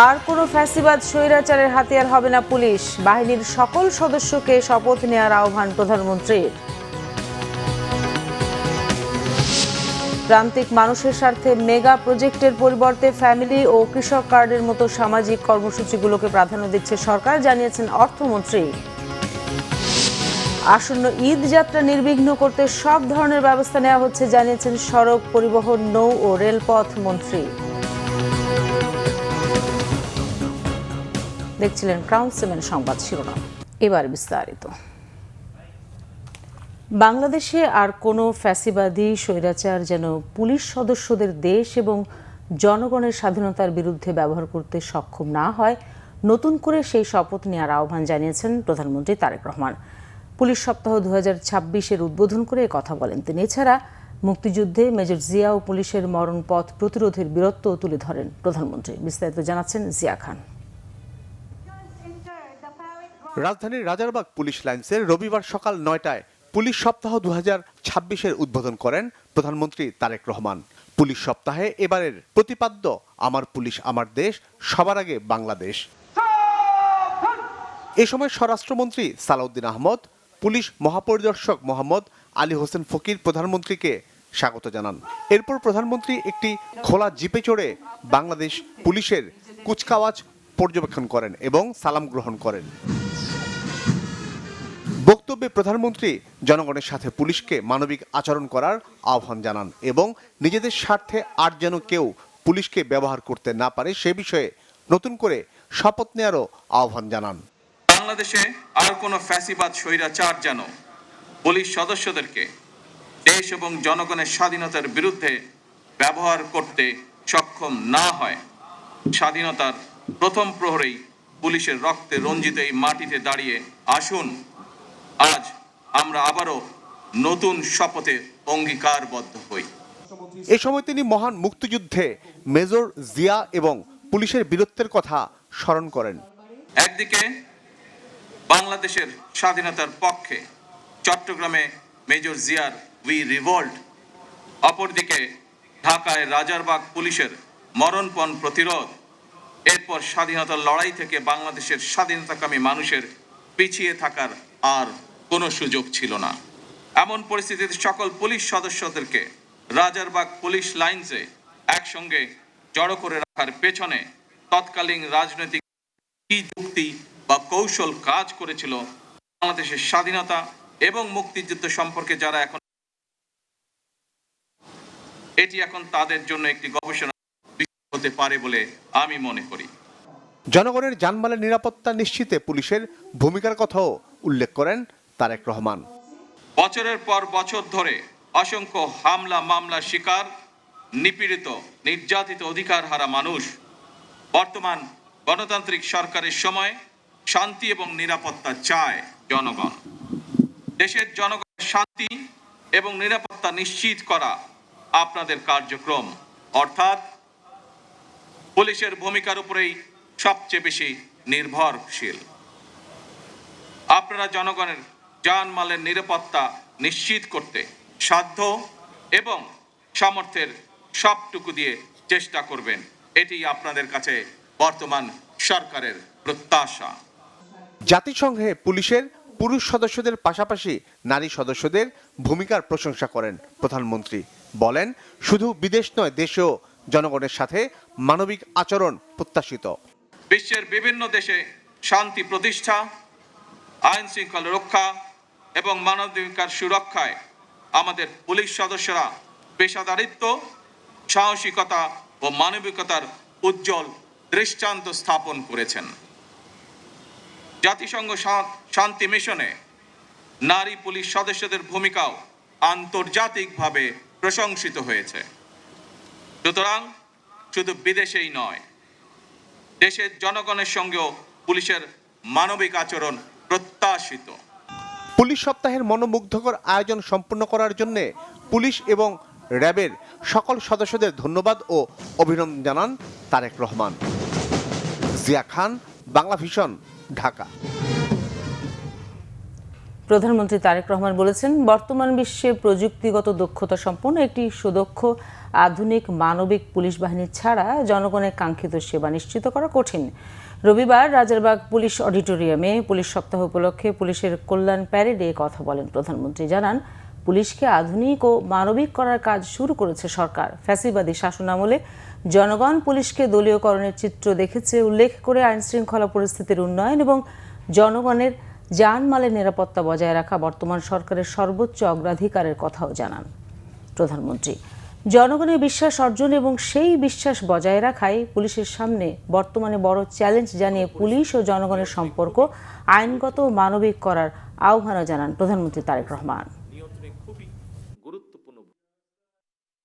আর কোনো ফ্যাসিবাদ স্বৈরাচারের হাতিয়ার হবে না পুলিশ, বাহিনীর সকল সদস্যকে শপথ নেওয়ার আহ্বান প্রধানমন্ত্রীর। প্রান্তিক মানুষের স্বার্থে মেগা প্রজেক্টের পরিবর্তে ফ্যামিলি ও কৃষক কার্ডের মতো সামাজিক কর্মসূচিগুলোকে প্রাধান্য দিচ্ছে সরকার, জানিয়েছেন অর্থমন্ত্রী। আসন্ন ঈদ যাত্রা নির্বিঘ্ন করতে সব ধরনের ব্যবস্থা নেওয়া হচ্ছে, জানিয়েছেন সড়ক পরিবহন, নৌ ও রেলপথ মন্ত্রী। দেখছিলেন ক্রাউন সিমেন্ট সংবাদ শিরোনাম, এবার বিস্তারিত। বাংলাদেশে আর কোনো ফ্যাসিবাদী স্বৈরাচার যেন পুলিশ সদস্যদের দেশ এবং জনগণের স্বাধীনতার বিরুদ্ধে ব্যবহার করতে সক্ষম না হয়, নতুন করে সেই শপথ নেওয়ার আহ্বান জানিয়েছেন প্রধানমন্ত্রী তারেক রহমান। পুলিশ সপ্তাহ 2026-এর উদ্বোধন করে কথা বলেন তিনি। এছাড়া মুক্তিযুদ্ধে মেজর জিয়া ও পুলিশের মরণপথ প্রতিরোধের বীরত্ব তুলে ধরেন প্রধানমন্ত্রী। বিস্তারিত জানাচ্ছেন জিয়া খান। রাজধানীর রাজারবাগ পুলিশ লাইন্সের রবিবার সকাল 9টায় পুলিশ সপ্তাহ 2026-এর উদ্বোধন করেন প্রধানমন্ত্রী তারেক রহমান। পুলিশ সপ্তাহে এবারের প্রতিপাদ্য আমার পুলিশ আমার দেশ, সবার আগে বাংলাদেশ। এ সময় স্বরাষ্ট্রমন্ত্রী সালাউদ্দিন আহমদ, পুলিশ মহাপরিদর্শক মোহাম্মদ আলী হোসেন ফকির প্রধানমন্ত্রীকে স্বাগত জানান। এরপর প্রধানমন্ত্রী একটি খোলা জিপে চড়ে বাংলাদেশ পুলিশের কুচকাওয়াজ পর্যবেক্ষণ করেন এবং সালাম গ্রহণ করেন। বক্তব্যে প্রধানমন্ত্রী জনগণের সাথে পুলিশকে মানবিক আচরণ করার আহ্বান জানান এবং নিজেদের স্বার্থে আর যেন কেউ পুলিশকে ব্যবহার করতে না পারে সে বিষয়ে নতুন করে শপথ নেওয়ারও আহ্বান জানান। বাংলাদেশে আর কোনো ফ্যাসিবাদ স্বৈরাচার যেন পুলিশ সদস্যদেরকে দেশ এবং জনগণের স্বাধীনতার বিরুদ্ধে ব্যবহার করতে সক্ষম না হয়। স্বাধীনতার প্রথম প্রহরেই পুলিশের রক্তে রঞ্জিত এই মাটিতে দাঁড়িয়ে আসুন আজ আমরা আবারও নতুন শপথে অঙ্গীকারবদ্ধ হই। এ সময় তিনি মহান মুক্তিযুদ্ধে মেজর জিয়া এবং পুলিশের বীরত্বের কথা স্মরণ করেন। একদিকে বাংলাদেশের স্বাধীনতার পক্ষে চট্টগ্রামে মেজর জিয়ার উই রিভল্ট, অপরদিকে ঢাকায় রাজারবাগ পুলিশের মরণপণ প্রতিরোধ। এরপর স্বাধীনতার লড়াই থেকে বাংলাদেশের স্বাধীনতাকামী মানুষের পিছিয়ে থাকার আর কোনো সুযোগ ছিল না। এমন পরিস্থিতিতে সকল পুলিশ সদস্যদেরকে রাজারবাগ পুলিশ লাইন্সে একসঙ্গে জড়ো করে রাখার পেছনে তৎকালীন রাজনৈতিক কি যুক্তি বা কৌশল কাজ করেছিল, বাংলাদেশের স্বাধীনতা এবং মুক্তিযুদ্ধ সম্পর্কে যারা এখন, এটি এখন তাদের জন্য একটি গবেষণা বিষয় হতে পারে বলে আমি মনে করি। জনগণের জানমালের নিরাপত্তা নিশ্চিতে পুলিশের ভূমিকার কথাও উল্লেখ করেন তারেক রহমান। বছরের পর বছর ধরে অসংখ্য হামলা মামলার শিকার, নিপীড়িত, নির্যাতিত, অধিকার হারা মানুষ। বর্তমান গণতান্ত্রিক সরকারের সময় শান্তি এবং নিরাপত্তা চায় জনগণ। দেশের জনগণের শান্তি এবং নিরাপত্তা নিশ্চিত করা আপনাদের কার্যক্রম, অর্থাৎ পুলিশের ভূমিকার উপরেই সবচেয়ে বেশি নির্ভরশীল। আপনারা জনগণের জানমালের নিরাপত্তা নিশ্চিত করতে সাধ্য এবং সামর্থ্যের সবটুকু দিয়ে চেষ্টা করবেন, এটি আপনাদের কাছে বর্তমান সরকারের প্রত্যাশা। জাতিসংঘে পুলিশের পুরুষ সদস্যদের পাশাপাশি নারী সদস্যদের ভূমিকার প্রশংসা করেন প্রধানমন্ত্রী। বলেন, শুধু বিদেশ নয়, দেশেও জনগণের সাথে মানবিক আচরণ প্রত্যাশিত। বিশ্বের বিভিন্ন দেশে শান্তি প্রতিষ্ঠা, আইন শৃঙ্খলা রক্ষা এবং মানবাধিকার সুরক্ষায় আমাদের পুলিশ সদস্যরা পেশাদারিত্ব, সাহসিকতা ও মানবিকতার উজ্জ্বল দৃষ্টান্ত স্থাপন করেছেন। জাতিসংঘ শান্তি মিশনে নারী পুলিশ সদস্যদের ভূমিকাও আন্তর্জাতিকভাবে প্রশংসিত হয়েছে। সুতরাং শুধু বিদেশেই নয়, দেশের জনগণের সঙ্গেও পুলিশের মানবিক আচরণ প্রত্যাশিত। পুলিশ সপ্তাহের মনোমুগ্ধকর আয়োজন সম্পন্ন করার জন্য পুলিশ এবং র্যাবের সকল সদস্যদের ধন্যবাদ ও অভিনন্দন জানান তারেক রহমান। জিয়া খান, বাংলা ভিশন, ঢাকা। প্রধানমন্ত্রী তারেক রহমান বলেছেন, বর্তমান বিশ্বে প্রযুক্তিগত দক্ষতা সম্পন্ন একটি সুদক্ষ আধুনিক মানবিক পুলিশ বাহিনী ছাড়া জনগণের কাঙ্ক্ষিত সেবা নিশ্চিত করা কঠিন। রবিবার রাজারবাগ পুলিশ অডিটোরিয়ামে পুলিশ সপ্তাহ উপলক্ষে পুলিশের কল্যাণ প্যারেডে কথা বলেন প্রধানমন্ত্রী। জানান, পুলিশকে আধুনিক ও মানবিক করার কাজ শুরু করেছে সরকার। ফ্যাসিবাদী শাসনামলে জনগণ পুলিশকে দলীয়করণের চিত্র দেখেছে উল্লেখ করে আইন শৃঙ্খলা পরিস্থিতির উন্নয়ন এবং জনগণের জানমালের নিরাপত্তা বজায় রাখা বর্তমান সরকারের সর্বোচ্চ অগ্রাধিকারের কথাও জানান প্রধানমন্ত্রী। জনগণের বিশ্বাস অর্জন এবং সেই বিশ্বাস বজায় রাখাই পুলিশের সামনে বর্তমানে বড় চ্যালেঞ্জ জানিয়ে পুলিশ ও জনগণের সম্পর্ক আইনগত ও মানবিক করার আহ্বানও জানান প্রধানমন্ত্রী তারেক রহমান।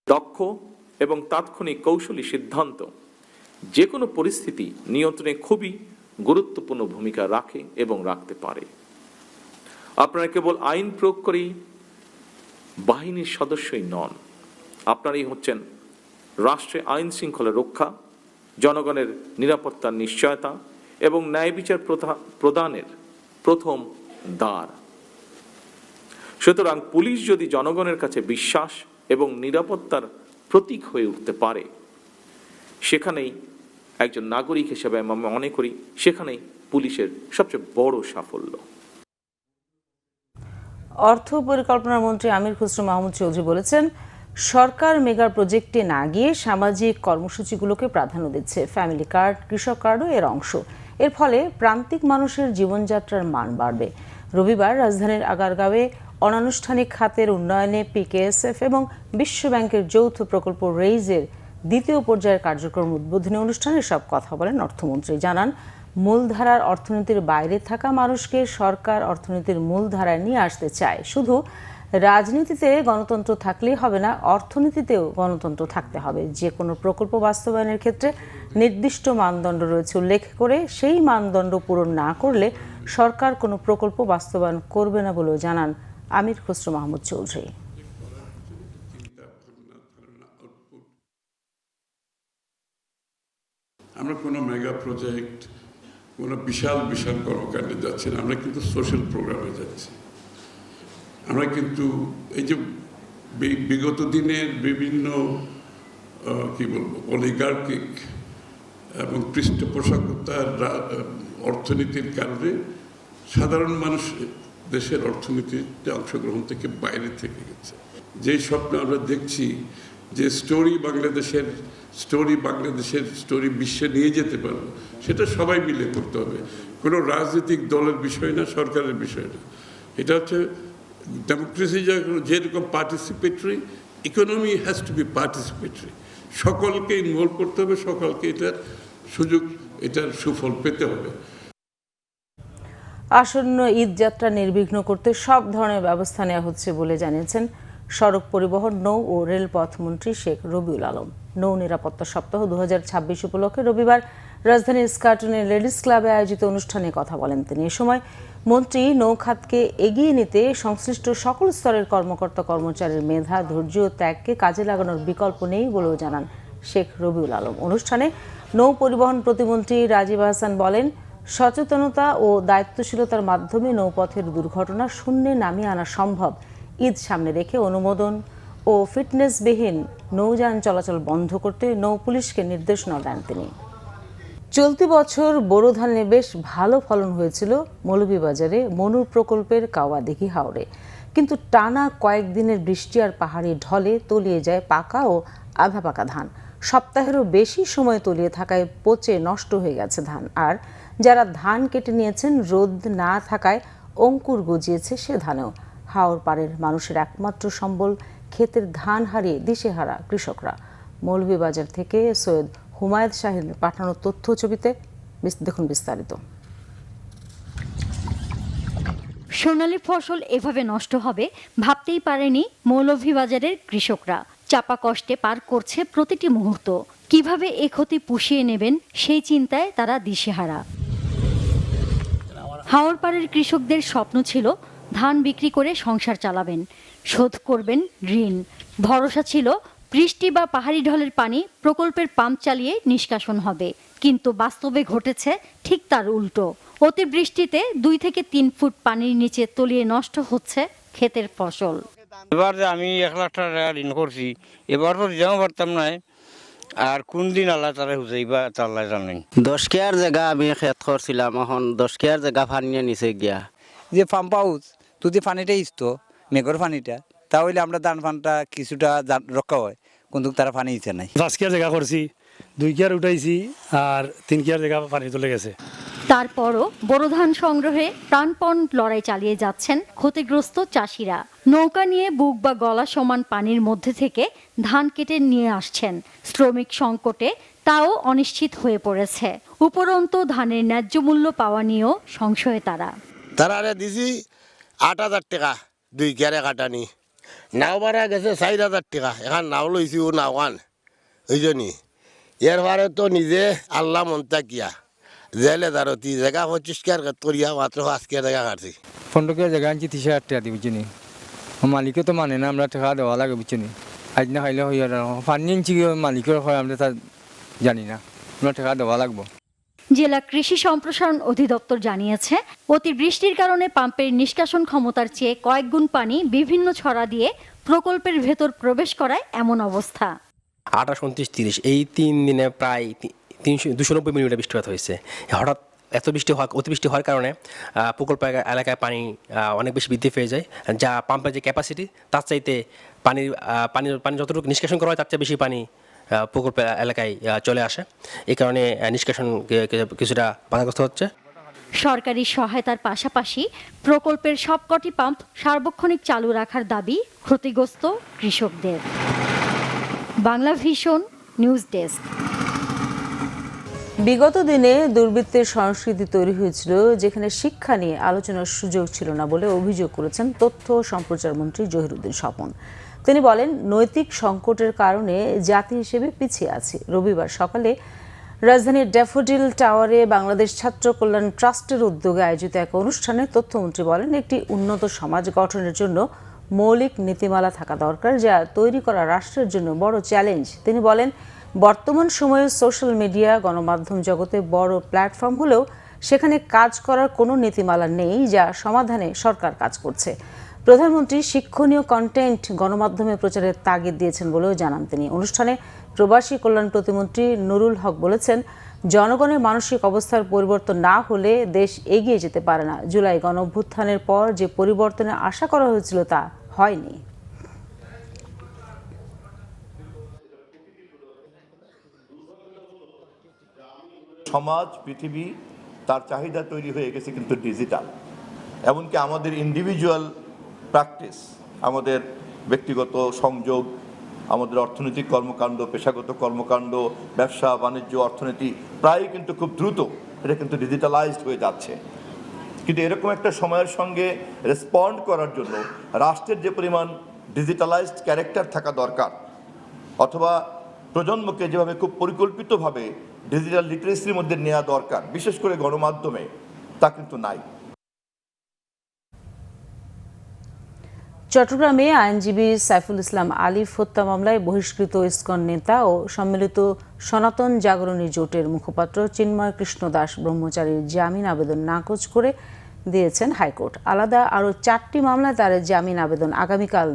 দক্ষ এবং তাৎক্ষণিক কৌশলী সিদ্ধান্ত যে কোনো পরিস্থিতি নিয়ন্ত্রণে খুবই গুরুত্বপূর্ণ ভূমিকা রাখে এবং রাখতে পারে। আপনারা কেবল আইন প্রয়োগ করেই বাহিনীর সদস্যই নন, আপনারাই হচ্ছেন রাষ্ট্রে আইন শৃঙ্খলা রক্ষা, জনগণের নিরাপত্তার নিশ্চয়তা এবং ন্যায় বিচার প্রদানের প্রথম দ্বার। সুতরাং পুলিশ যদি জনগণের কাছে বিশ্বাস এবং নিরাপত্তার প্রতীক হয়ে উঠতে পারে, সেখানেই একজন নাগরিক হিসেবে আমি মনে করি সেখানেই পুলিশের সবচেয়ে বড় সাফল্য। অর্থ পরিকল্পনা মন্ত্রী আমির খুসরো মাহমুদ চৌধুরী বলেছেন, সরকার মেগা প্রজেক্টে না গিয়ে সামাজিক কর্মসূচিগুলোকে প্রাধান্য দিচ্ছে। ফ্যামিলি কার্ড, কৃষক কার্ডও এর অংশ। এর ফলে প্রান্তিক মানুষের জীবনযাত্রার মান বাড়বে। রবিবার রাজধানীর আগারগাঁওয়ে অনানুষ্ঠানিক খাতের উন্নয়নে পিকেএসএফ এবং বিশ্ব ব্যাংকের যৌথ প্রকল্প রেইজের দ্বিতীয় পর্যায়ের কার্যক্রম উদ্বোধনী অনুষ্ঠানে সব কথা বলেন অর্থমন্ত্রী। জানান, মূলধারার অর্থনীতির বাইরে থাকা মানুষকে সরকার অর্থনীতির মূলধারায় নিয়ে আসতে চায়। শুধু রাজনীতিতে গণতন্ত্র থাকলেই হবে না, অর্থনীতিতেও গণতন্ত্র থাকতে হবে। যে কোনো প্রকল্প বাস্তবায়নের ক্ষেত্রে নির্দিষ্ট মানদণ্ড রয়েছে উল্লেখ করে সেই মানদণ্ড পূরণ না করলে সরকার কোনো প্রকল্প বাস্তবায়ন করবে না বলেও জানান আমির খুসরো মাহমুদ চৌধুরী। আমরা কোনো মেগা প্রজেক্ট, কোনো বিশাল বিশাল কর্মকাণ্ডে যাচ্ছি না, আমরা কিন্তু সোশ্যাল প্রোগ্রামে যাচ্ছি। আমরা কিন্তু এই যে বিগত দিনের বিভিন্ন কি বলবো অলিগার্কিক এবং পৃষ্ঠপোষকতার অর্থনীতির কারণে সাধারণ মানুষ দেশের অর্থনীতিতে অংশগ্রহণ থেকে বাইরে থেকে গেছে। যেই স্বপ্ন আমরা দেখছি যে বাংলাদেশের স্টোরি বিশ্বে নিয়ে যেতে পারবো, সেটা সবাই মিলে করতে হবে। কোনো রাজনৈতিক দলের বিষয় না, সরকারের বিষয় না। এটা হচ্ছে ডেমোক্রেসি যেরকম participatory, economy has to be participatory. সকলকে ইনভলভ করতে হবে, সকলকে এটার সুফল পেতে হবে। আসন্ন ঈদ যাত্রা নির্বিঘ্ন করতে সব ধরনের ব্যবস্থা নেওয়া হচ্ছে বলে জানিয়েছেন সড়ক পরিবহন, নৌ ও রেলপথ মন্ত্রী শেখ রবিউল আলম। নৌ নিরাপত্তা সপ্তাহ 2026 উপলক্ষে রবিবার রাজধানীর স্কার্টনের লেডিস ক্লাবে আয়োজিত অনুষ্ঠানে কথা বলেন তিনি। এ সময় মন্ত্রী নৌ খাতকে এগিয়ে নিতে সংশ্লিষ্ট সকল স্তরের কর্মকর্তা কর্মচারীর মেধা, ধৈর্য ও ত্যাগকে কাজে লাগানোর বিকল্প নেই বলেও জানান শেখ রবিউল আলম। অনুষ্ঠানে নৌ পরিবহন প্রতিমন্ত্রী রাজীব আহসান বলেন, সচেতনতা ও দায়িত্বশীলতার মাধ্যমে নৌপথের দুর্ঘটনা শূন্যে নামিয়ে আনা সম্ভব। ঈদ সামনে রেখে অনুমোদন ও ফিটনেসবিহীন নৌযান চলাচল বন্ধ করতে নৌ পুলিশকে নির্দেশনা দেন তিনি। চলতি বছর বোরো ধানে বেশ ভালো ফলন হয়েছিল মৌলভীবাজারে মনুর প্রকল্পের কাওয়াদিঘি হাওরে, কিন্তু টানা কয়েকদিনের বৃষ্টি আর পাহাড়ি ঢলে তলিয়ে যায় পাকা ও আধা পাকা ধান। সপ্তাহেরও বেশি সময় তলিয়ে থাকায় পচে নষ্ট হয়ে গেছে ধান। আর যারা ধান কেটে নিয়েছেন, রোদ না থাকায় অঙ্কুর গজিয়েছে সে ধানেও। হাওর পাড়ের মানুষের একমাত্র সম্বল ক্ষেতের ধান হারিয়ে দিশেহারা কৃষকরা। মৌলভীবাজার থেকে সৈয়দ হুমায়ুন শাহীন পাঠানো তথ্য ছবিতে দেখুন বিস্তারিত। সোনালী ফসল এভাবে নষ্ট হবে ভাবতেই পারেনি মৌলভীবাজারের কৃষকরা। চাপা কষ্টে পার করছে প্রতিটি মুহূর্ত। কিভাবে এ ক্ষতি পুষিয়ে নেবেন সেই চিন্তায় তারা দিশেহারা। হাওরপাড়ের কৃষকদের স্বপ্ন ছিল ধান বিক্রি করে সংসার চালাবেন, শোধ করবেন ঋণ। ভরসা ছিল বৃষ্টি বা পাহাড়ি ঢলের পানি প্রকল্পের পাম্প চালিয়ে নিষ্কাশন হবে। কিন্তু বাস্তবে ঘটেছে ঠিক তার উল্টো। অতিবৃষ্টিতে 2 থেকে 3 ফুট পানির নিচে তলিয়ে নষ্ট হচ্ছে ক্ষেতের ফসল। এবার যে আমি 1,00,000 টাকা ঋণ করছি, এবার তো দিতেও পারতাম না। আর কোন দিন আল্লাহ তারা হুজাইবা তা আল্লাহ জানেন। 10 কেয়ার জায়গা আমি খেত করছিলাম, এখন 10 কেয়ার জায়গা ফানিয়ে নিচে গিয়া। যে পাম্প হাউস যদি পানিটা ইসতো মেঘর পানিটা, তাহলে আমরা ধান ফানটা কিছুটা রক্ষা হয়, কিন্তু তারা পানি দিতে নাই। 10 কেয়ার জায়গা করছি, 2 কেয়ার উঠাইছি, আর 3 কেয়ার জায়গা পানি চলে গেছে। তারপরও বোরো ধান সংগ্রহে প্রাণপণ লড়াই চালিয়ে যাচ্ছেন ক্ষতিগ্রস্ত চাষিরা। নৌকা নিয়ে বুক বা গলা সমান পানির মধ্যে থেকে ধান কেটে নিয়ে আসছেন। শ্রমিক সংকটে তাও অনিশ্চিত হয়ে পড়েছে। উপরন্তু ধানের ন্যায্য মূল্য পাওয়া নিয়েও সংশয়ে তারা। তারা দিছি 8,000 টাকা 2 কেয়ারে কাটানি, নাও ভাড়া গেছে 4,000 টাকা। এখন নাও লইছি ও নাওয়ান ওই জন্যই এর ভাড়ে তো নিজে আল্লাহ মনতা কিয়া জেলে দারতি জায়গা 25 কেয়ার করিয়া মাত্র 5 কেয়ার জায়গা কাটছি। 15 কেয়ার জায়গা আনছি 30,000 টাকা দিয়ে, বুঝছি। মালিকও তো মানে না, আমরা টাকা দেওয়া লাগে, বুঝছি। আজ না খাইলে হইয়া পানি আনছি, মালিকের হয় আমরা তা জানি না, আমরা টাকা দেওয়া লাগবো। জেলা কৃষি সম্প্রসারণ অধিদপ্তর জানিয়েছে, অতিবৃষ্টির কারণে পাম্পের নিষ্কাশন ক্ষমতার চেয়ে কয়েক গুণ পানি বিভিন্ন ছড়া দিয়ে প্রকল্পের ভেতর প্রবেশ করায় এমন অবস্থা। 28, 29, 30 এই 3 দিনে প্রায় 290 মিলিমিটার বৃষ্টিপাত হয়েছে। হঠাৎ এত বৃষ্টি হওয়া, অতিবৃষ্টি হওয়ার কারণে প্রকল্প এলাকায় পানি অনেক বেশি বৃদ্ধি পেয়ে যায়। যা পাম্পের যে ক্যাপাসিটি তার চাইতে পানি যতটুকু নিষ্কাশন করা হয় তার চেয়ে বেশি পানি প্রকল্প এলাকায় চলে আসে। এই কারণে নিষ্কাশন কিছুটা বাধাগ্রস্ত হচ্ছে। সরকারি সহায়তার পাশাপাশি প্রকল্পের সবকটি পাম্প সার্বক্ষণিক চালু রাখার দাবি ক্ষতিগ্রস্ত কৃষকদের। Bangla Vision news desk. বিগত দিনে দুর্বৃত্তের সংস্কৃতি তৈরি হয়েছিল, যেখানে শিক্ষা নিয়ে আলোচনার সুযোগ ছিল না বলে অভিযোগ করেছেন তথ্য ও সম্প্রচার মন্ত্রী জহিরুদ্দিন স্বপন। তিনি বলেন, নৈতিক সংকটের কারণে জাতি হিসেবে পিছিয়ে আছি। রবিবার সকালে রাজধানীর ড্যাফোডিল টাওয়ারে বাংলাদেশ ছাত্র কল্যাণ ট্রাস্টের উদ্যোগে আয়োজিত এক অনুষ্ঠানে তথ্যমন্ত্রী বলেন, একটি উন্নত সমাজ গঠনের জন্য মৌলিক নীতিমালা থাকা দরকার, যা তৈরি করা রাষ্ট্রের জন্য বড় চ্যালেঞ্জ। তিনি বলেন, বর্তমান সময়ে সোশ্যাল মিডিয়া গণমাধ্যম জগতে বড় প্ল্যাটফর্ম হলেও সেখানে কাজ করার কোনো নীতিমালা নেই, যা সমাধানে সরকার কাজ করছে। প্রধানমন্ত্রী শিক্ষণীয় কন্টেন্ট গণমাধ্যমে প্রচারের তাগিদ দিয়েছেন বলেও জানান তিনি। অনুষ্ঠানে প্রবাসী কল্যাণ প্রতিমন্ত্রী নুরুল হক বলেছেন, জনগণের মানসিক অবস্থার পরিবর্তন না হলে দেশ এগিয়ে যেতে পারে না। জুলাই গণঅভ্যুত্থানের পর যে পরিবর্তনের আশা করা হয়েছিল তা হয়নি। সমাজ, পৃথিবী, তার চাহিদা তৈরি হয়ে গেছে কিন্তু ডিজিটাল। এমনকি আমাদের ইন্ডিভিজুয়াল প্র্যাকটিস, আমাদের ব্যক্তিগত সংযোগ, আমাদের অর্থনৈতিক কর্মকাণ্ড, পেশাগত কর্মকাণ্ড, ব্যবসা বাণিজ্য, অর্থনীতি প্রায় কিন্তু খুব দ্রুত এটা কিন্তু ডিজিটালাইজড হয়ে যাচ্ছে। কিন্তু এরকম একটা সময়ের সঙ্গে রেসপন্ড করার জন্য রাষ্ট্রের যে পরিমাণ ডিজিটালাইজড ক্যারেক্টার থাকা দরকার, অথবা প্রজন্মকে যেভাবে খুব পরিকল্পিতভাবে ডিজিটাল লিটারেসির মধ্যে নেওয়া দরকার, বিশেষ করে গণমাধ্যমে, তা কিন্তু নাই। চট্টগ্রামে আইনজীবী সাইফুল ইসলাম আলিফ হত্যা মামলায় বহিষ্কৃত ইসকন নেতা ও সম্মিলিত সনাতন জাগরণী জোটের মুখপাত্র চিন্ময় কৃষ্ণ দাস ব্রহ্মচারীর জামিন আবেদন নাকচ করে দিয়েছেন হাইকোর্ট। আলাদা আরও 4টি মামলায় তার জামিন আবেদন আগামীকাল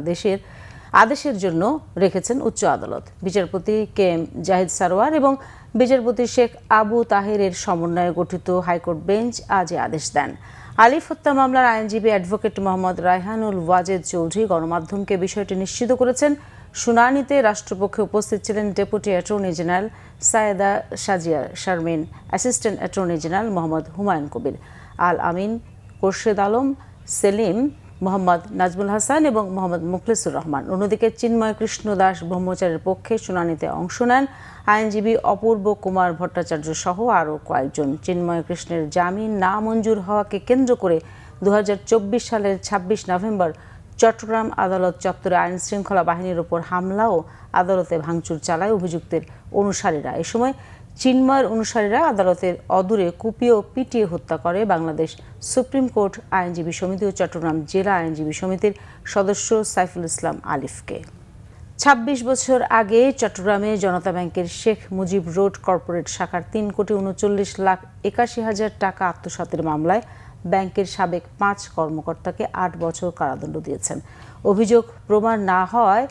আদেশের জন্য রেখেছেন উচ্চ আদালত। বিচারপতি কে এম জাহিদ সারোয়ার এবং বিচারপতি শেখ আবু তাহেরের সমন্বয়ে গঠিত হাইকোর্ট বেঞ্চ আজ আদেশ দেন। আলিফ হত্যা মামলার আইনজীবী অ্যাডভোকেট মোহাম্মদ রায়হানুল ওয়াজেদ চৌধুরী গণমাধ্যমকে বিষয়টি নিশ্চিত করেছেন। শুনানিতে রাষ্ট্রপক্ষে উপস্থিত ছিলেন deputy attorney general Sayeda Sajia Sharmin, assistant attorney general Mohammad Humayun Kabir, Al Amin, Khorshed Alam, Selim, Mohammad Nazmul Hasan এবং মোহাম্মদ মুখলিসুর রহমান। অন্যদিকে চিন্ময় কৃষ্ণ দাস ব্রহ্মচারীর পক্ষে শুনানিতে অংশ নেন আইনজীবী অপূর্ব কুমার ভট্টাচার্য সহ আরও কয়েকজন। চিন্ময় কৃষ্ণের জামিন না মঞ্জুর হওয়াকে কেন্দ্র করে 2024 সালের 26 নভেম্বর চট্টগ্রাম আদালত চত্বরে আইন শৃঙ্খলা বাহিনীর ওপর হামলা ও আদালতে ভাঙচুর চালায় অভিযুক্তের অনুসারীরা। এ সময় চিন্ময়ের অনুসারীরা আদালতের অদূরে কুপিয়ে ও পিটিয়ে হত্যা করে বাংলাদেশ সুপ্রিম কোর্ট আইনজীবী সমিতি ও চট্টগ্রাম জেলা আইনজীবী সমিতির সদস্য সাইফুল ইসলাম আলিফকে। 26 বছর আগে চট্টগ্রামে জনতা ব্যাংকের শেখ মুজিব রোড কর্পোরেট শাখার 3,39,81,000 টাকা আত্মসাতের মামলায় ব্যাংকের সাবেক 5 কর্মকর্তাকে 8 বছর কারাদণ্ড দিয়েছেন। অভিযোগ প্রমাণ না হওয়ায়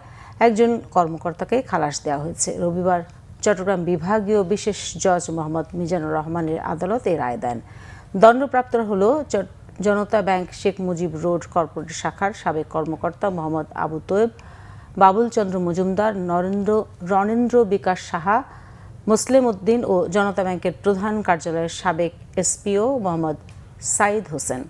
একজন কর্মকর্তাকে খালাস দেওয়া হয়েছে। রবিবার চট্টগ্রাম বিভাগীয় বিশেষ জজ মোহাম্মদ মিজানুর রহমানের আদালত এই রায় দেন। দণ্ডপ্রাপ্তরা হল Janata bank Sheikh Mujib road corporate শাখার সাবেক কর্মকর্তা মোহাম্মদ আবু তোয়েব, বাবুল চন্দ্র মজুমদার, রণেন্দ্র বিকাশ সাহা, মুসলিম উদ্দিন ও জনতা ব্যাংকের প্রধান কার্যালয়ের সাবেক এসপিও মোহাম্মদ সাইদ হোসেন।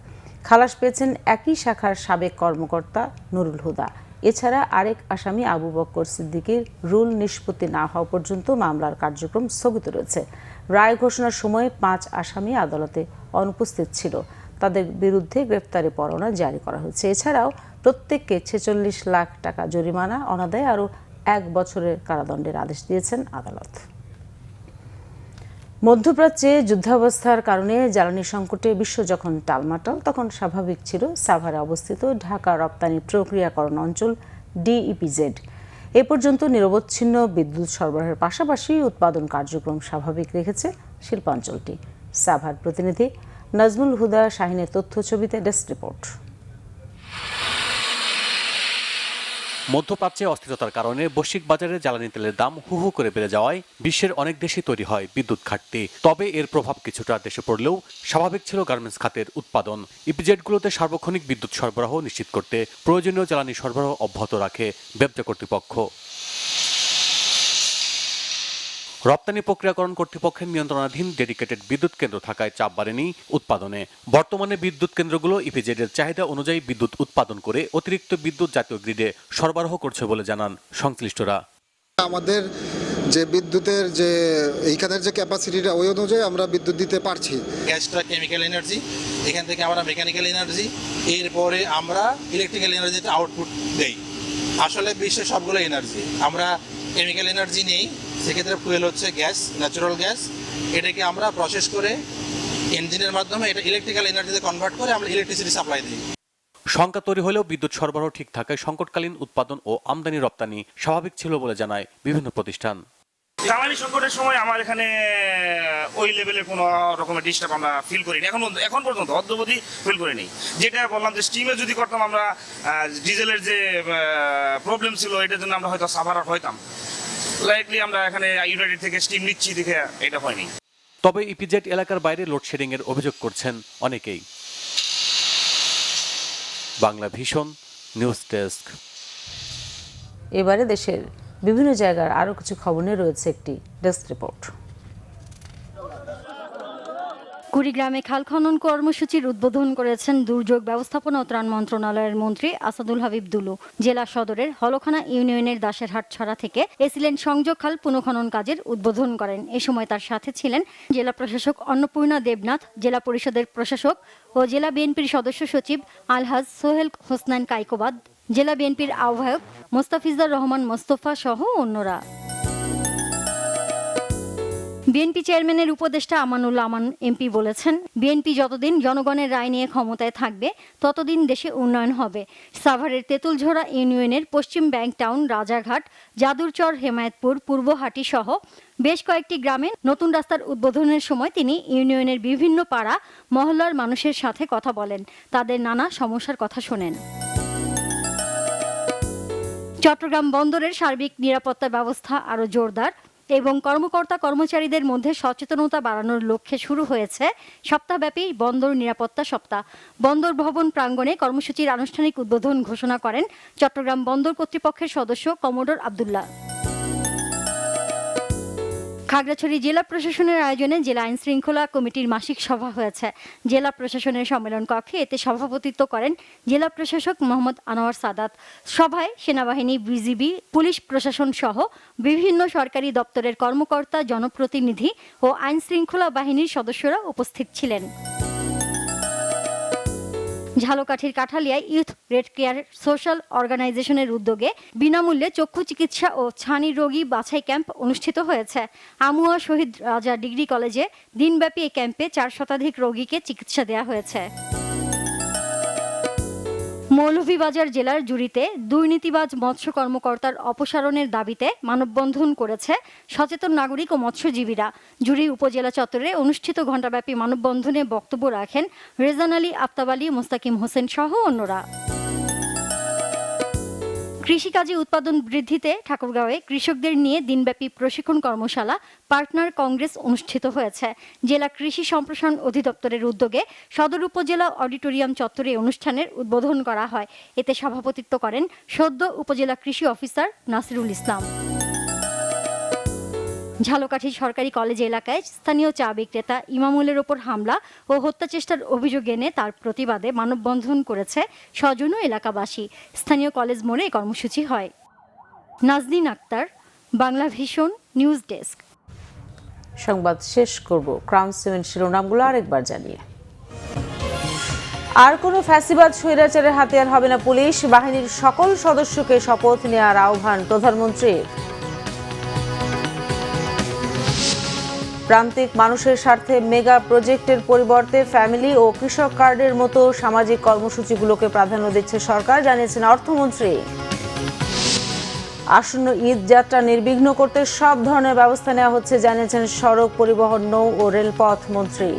খালাস পেয়েছেন একই শাখার সাবেক কর্মকর্তা নুরুল হুদা। এছাড়া আরেক আসামি আবু বক্কর সিদ্দিকীর রুল নিষ্পত্তি না হওয়া পর্যন্ত মামলার কার্যক্রম স্থগিত রয়েছে। রায় ঘোষণার সময় 5 আসামি আদালতে অনুপস্থিত ছিল। তাদের বিরুদ্ধে গ্রেফতারি পরোয়ানা জারি করা হয়েছে। এছাড়াও প্রত্যেককে 46 লাখ টাকা জরিমানা, অনাদায়ে আরও 1 বছরের কারাদণ্ডের আদেশ দিয়েছেন আদালত। মধ্যপ্রাচ্যে যুদ্ধাবস্থার কারণে জ্বালানি সংকটে বিশ্ব যখন টালমাটাল, তখন স্বাভাবিক ছিল সাভারে অবস্থিত ঢাকা রপ্তানি প্রক্রিয়াকরণ অঞ্চল ডিইপিজেড এ পর্যন্ত নিরবচ্ছিন্ন বিদ্যুৎ সরবরাহের পাশাপাশি উৎপাদন কার্যক্রম স্বাভাবিক রেখেছে শিল্পাঞ্চলটি। সাভার প্রতিনিধি নাজমুল হুদা শাহিনের তথ্য ছবিতে ডেস্ক রিপোর্ট। মধ্যপ্রাচ্যে অস্থিরতার কারণে বৈশ্বিক বাজারে জ্বালানি তেলের দাম হু হু করে বেড়ে যাওয়ায় বিশ্বের অনেক দেশে তৈরি হয় বিদ্যুৎ ঘাটতি। তবে এর প্রভাব কিছুটা দেশে পড়লেও স্বাভাবিক ছিল গার্মেন্টস খাতের উৎপাদন। ইপিজেডগুলোতে সার্বক্ষণিক বিদ্যুৎ সরবরাহ নিশ্চিত করতে প্রয়োজনীয় জ্বালানি সরবরাহ অব্যাহত রাখে ব্যবসা কর্তৃপক্ষ। রপ্তানি প্রক্রিয়াকরণ কর্তৃপক্ষের নিয়ন্ত্রণাধীন ডেডিকেটেড বিদ্যুৎ কেন্দ্র থাকায় চাপ বাড়েনি উৎপাদনে। বর্তমানে বিদ্যুৎ কেন্দ্রগুলো ইপিজেডের চাহিদা অনুযায়ী বিদ্যুৎ উৎপাদন করে অতিরিক্ত বিদ্যুৎ জাতীয় গ্রিডে সরবরাহ করছে বলে জানান সংশ্লিষ্টরা। আমাদের যে বিদ্যুতের যে এইখানের যে ক্যাপাসিটিটা ওই অনুযায়ী আমরা বিদ্যুৎ দিতে পারছি। গ্যাসটা কেমিক্যাল এনার্জি, এখান থেকে আমরা মেকানিক্যাল এনার্জি, এরপরে আমরা ইলেকট্রিক্যাল এনার্জিতে আউটপুট দেই। আসলে বিশ্বের সবগুলো এনার্জি আমরা কেমিক্যাল এনার্জি নেই, সেক্ষেত্রে ফুয়েল হচ্ছে গ্যাস, ন্যাচারাল গ্যাস। এটাকে আমরা প্রসেস করে ইঞ্জিনের মাধ্যমে এটা ইলেকট্রিক্যাল এনার্জিতে কনভার্ট করে আমরা ইলেকট্রিসিটি সাপ্লাই দিই। শঙ্কা তৈরি হলেও বিদ্যুৎ সরবরাহ ঠিক থাকায় সংকটকালীন উৎপাদন ও আমদানি রপ্তানি স্বাভাবিক ছিল বলে জানায় বিভিন্ন প্রতিষ্ঠান। জ্বালানি সংকটের সময় আমার এখানে ওই লেভেলের কোনো রকমের ডিস্টার্ব আমরা ফিল করিনি, এখন পর্যন্ত অদ্যবধি ফিল করিনি। যেটা বললাম যে স্টিমে যদি করতাম আমরা ডিজেলের যে প্রবলেম ছিল এটার জন্য আমরা হয়তো সাভার হইতাম। লাইকলি আমরা এখানে ইউনাইটেড থেকে স্টিম নিচ্ছি দেখে এটা হয়নি। তবে ইপিজেড এলাকার বাইরে লোডশেডিং এর অভিযোগ করছেন অনেকেই। Bangla Vision news desk. এবারে দেশের বিভিন্ন জায়গার আরও কিছু খবর নিয়ে রয়েছে একটি ডেস্ক রিপোর্ট। কুড়িগ্রামে খাল খনন কর্মসূচির উদ্বোধন করেছেন দুর্যোগ ব্যবস্থাপনা ও ত্রাণ মন্ত্রণালয়ের মন্ত্রী আসাদুল হাবিব দুলু। জেলা সদরের হলখানা ইউনিয়নের দাসেরহাট ছড়া থেকে এসিলেন সংযোগ খাল পুনঃখনন কাজের উদ্বোধন করেন। এ সময় তার সাথে ছিলেন জেলা প্রশাসক অন্নপূর্ণা দেবনাথ, জেলা পরিষদের প্রশাসক ও জেলা বিএনপির সদস্য সচিব আলহাজ সোহেল হোসনান কাইকোবাদ, জেলা বিএনপির আহ্বায়ক মোস্তাফিজুর রহমান মোস্তফা সহ অন্যরা। বিএনপি চেয়ারম্যানের উপদেষ্টা আমানুল্লাহ আমান এমপি বলেছেন, বিএনপি যতদিন জনগণের রায় নিয়ে ক্ষমতায় থাকবে ততদিন দেশে উন্নয়ন হবে। সাভারের তেঁতুলঝোড়া ইউনিয়নের পশ্চিম ব্যাংক টাউন, রাজারঘাট, যাদুরচর, হেমায়েতপুর, পূর্বহাটি সহ বেশ কয়েকটি গ্রামে নতুন রাস্তার উদ্বোধনের সময় তিনি ইউনিয়নের বিভিন্ন পাড়া মহল্লার মানুষের সাথে কথা বলেন, তাদের নানা সমস্যার কথা শোনেন। চট্টগ্রাম বন্দরের সার্বিক নিরাপত্তা ব্যবস্থা আরও জোরদার এবং কর্মকর্তা কর্মচারীদের মধ্যে সচেতনতা বাড়ানোর লক্ষ্যে শুরু হয়েছে সপ্তাহব্যাপী বন্দর নিরাপত্তা সপ্তাহ। বন্দর ভবন প্রাঙ্গণে কর্মসূচির আনুষ্ঠানিক উদ্বোধন ঘোষণা করেন চট্টগ্রাম বন্দর কর্তৃপক্ষের সদস্য কমোডর আব্দুল্লাহ। খাগড়াছড়ি জেলা প্রশাসনের আয়োজনে জেলা আইন শৃঙ্খলা কমিটির মাসিক সভা হয়েছে। জেলা প্রশাসনের সম্মেলন কক্ষে এতে সভাপতিত্ব করেন জেলা প্রশাসক মোহাম্মদ আনোয়ার সাদাত। সভায় সেনাবাহিনী, বিজিবি, পুলিশ প্রশাসন সহ বিভিন্ন সরকারি দপ্তরের কর্মকর্তা, জনপ্রতিনিধি ও আইন শৃঙ্খলা বাহিনীর সদস্যরা উপস্থিত ছিলেন। ঝালকাঠির কাঠালিয়ায় ইউথ রেড কেয়ার সোশ্যাল অর্গানাইজেশনের উদ্যোগে বিনামূল্যে চক্ষু চিকিৎসা ও ছানি রোগী বাছাই ক্যাম্প অনুষ্ঠিত হয়েছে। আমুয়া শহীদ রাজা ডিগ্রি কলেজে দিনব্যাপী এই ক্যাম্পে 4 শতাধিক রোগীকে চিকিৎসা দেওয়া হয়েছে। মৌলভীবাজার জেলার জুড়িতে দুর্নীতিবাজ মৎস্য কর্মকর্তার অপসারণের দাবিতে মানববন্ধন করেছে সচেতন নাগরিক ও মৎস্যজীবীরা। জুড়ি উপজেলা চত্বরে অনুষ্ঠিত ঘণ্টাব্যাপী মানববন্ধনে বক্তব্য রাখেন রেজান আলী, আফতাব আলী, মোস্তাকিম হোসেন সহ অন্যরা। কৃষিকাজে উৎপাদন বৃদ্ধিতে ঠাকুরগাঁওয়ে কৃষকদের নিয়ে দিনব্যাপী প্রশিক্ষণ কর্মশালা পার্টনার কংগ্রেস অনুষ্ঠিত হয়েছে। জেলা কৃষি সম্প্রসারণ অধিদপ্তরের উদ্যোগে সদর উপজেলা অডিটোরিয়াম চত্বরে অনুষ্ঠানের উদ্বোধন করা হয়। এতে সভাপতিত্ব করেন সদ্য উপজেলা কৃষি অফিসার নাসিরুল ইসলাম। ঝালকাঠি সরকারি কলেজ এলাকায় স্থানীয় চা বিক্রেতা ইমামুলের ওপর হামলা ও হত্যাচেষ্টার অভিযোগ এনে তার প্রতিবাদে মানববন্ধন করেছে স্বজন ও এলাকাবাসী। স্থানীয় কলেজ মোড়ে কর্মসূচি হয়। Nazneen Akhter, Bangla Vision news desk. সংবাদ শেষ করব ক্রাউন সিমেন্ট শিরোনামগুলো আরেকবার জানিয়ে। আর কোনো ফ্যাসিবাদ স্বৈরাচারের হাতিয়ার হবে না পুলিশ, বাহিনীর সকল সদস্যকে শপথ নেওয়ার আহ্বান প্রধানমন্ত্রীর। প্রান্তিক মানুষের স্বার্থে মেগা প্রজেক্টের পরিবর্তে ফ্যামিলি ও কৃষক কার্ডের মতো সামাজিক কর্মসূচিগুলোকে প্রাধান্য দিচ্ছে সরকার, জানিয়েছেন অর্থমন্ত্রী। আসন্ন ঈদ যাত্রা নির্বিঘ্ন করতে সব ধরনের ব্যবস্থা নেওয়া হচ্ছে, জানিয়েছেন সড়ক পরিবহন, নৌ ও রেলপথ মন্ত্রী।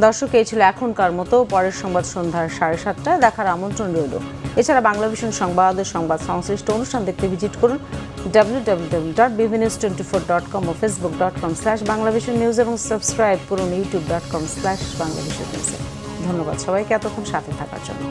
দর্শক, এই ছিল এখনকার মতো। পরের সংবাদ সন্ধ্যা 7:30টায় দেখার আমন্ত্রণ রইল। এছাড়া বাংলা ভিশন সংবাদ ও সংবাদ সংশ্লিষ্ট অনুষ্ঠান দেখতে ভিজিট করুন www.bvnews24.com ও facebook.com/banglavisionnews এবং সাবস্ক্রাইব করুন youtube.com/banglavisionnews। ধন্যবাদ সবাইকে এতক্ষণ সাথে থাকার জন্য।